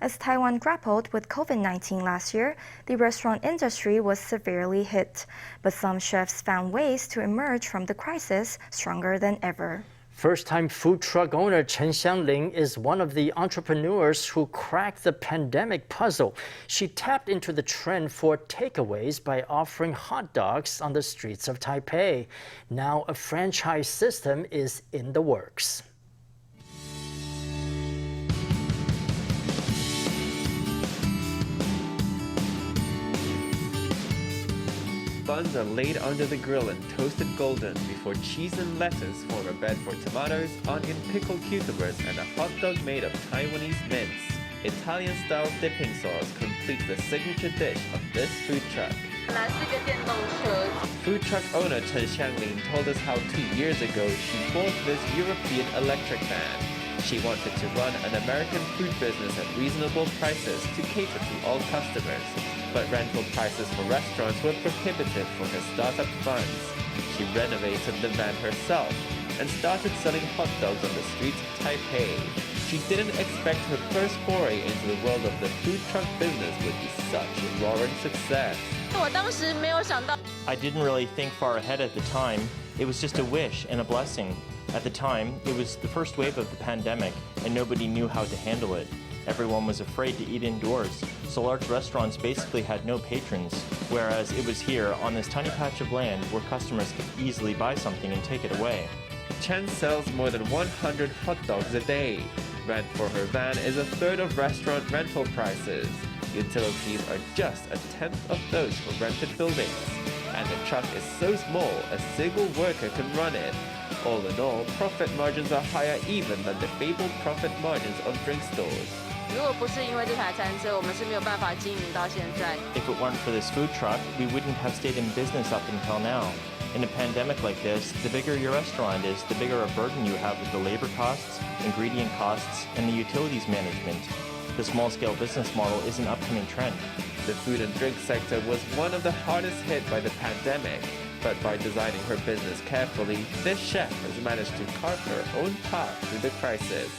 As Taiwan grappled with COVID-19 last year, the restaurant industry was severely hit. But some chefs found ways to emerge from the crisis stronger than ever. First-time food truck owner Chen Hsiang-lin is one of the entrepreneurs who cracked the pandemic puzzle. She tapped into the trend for takeaways by offering hot dogs on the streets of Taipei. Now a franchise system is in the works. Buns are laid under the grill and toasted golden before cheese and lettuce form a bed for tomatoes, onion, pickled cucumbers, and a hot dog made of Taiwanese mince. Italian-style dipping sauce completes the signature dish of this food truck. Food truck owner Chen Hsiang-lin told us how 2 years ago she bought this European electric van. She wanted to run an American food business at reasonable prices to cater to all customers. But rental prices for restaurants were prohibitive for her startup funds. She renovated the van herself and started selling hot dogs on the streets of Taipei. She didn't expect her first foray into the world of the food truck business would be such a roaring success. I didn't really think far ahead at the time. It was just a wish and a blessing. At the time, it was the first wave of the pandemic, and nobody knew how to handle it. Everyone was afraid to eat indoors, so large restaurants basically had no patrons, whereas it was here, on this tiny patch of land, where customers could easily buy something and take it away. Chen sells more than 100 hot dogs a day. Rent for her van is a third of restaurant rental prices. Utilities are just a tenth of those for rented buildings. And the truck is so small, a single worker can run it. All in all, profit margins are higher even than the fabled profit margins of drink stores. If it weren't for this food truck, we wouldn't have stayed in business up until now. In a pandemic like this, the bigger your restaurant is, the bigger a burden you have with the labor costs, ingredient costs, and the utilities management. The small-scale business model is an upcoming trend. The food and drink sector was one of the hardest hit by the pandemic. But by designing her business carefully, this chef has managed to carve her own path through the crisis.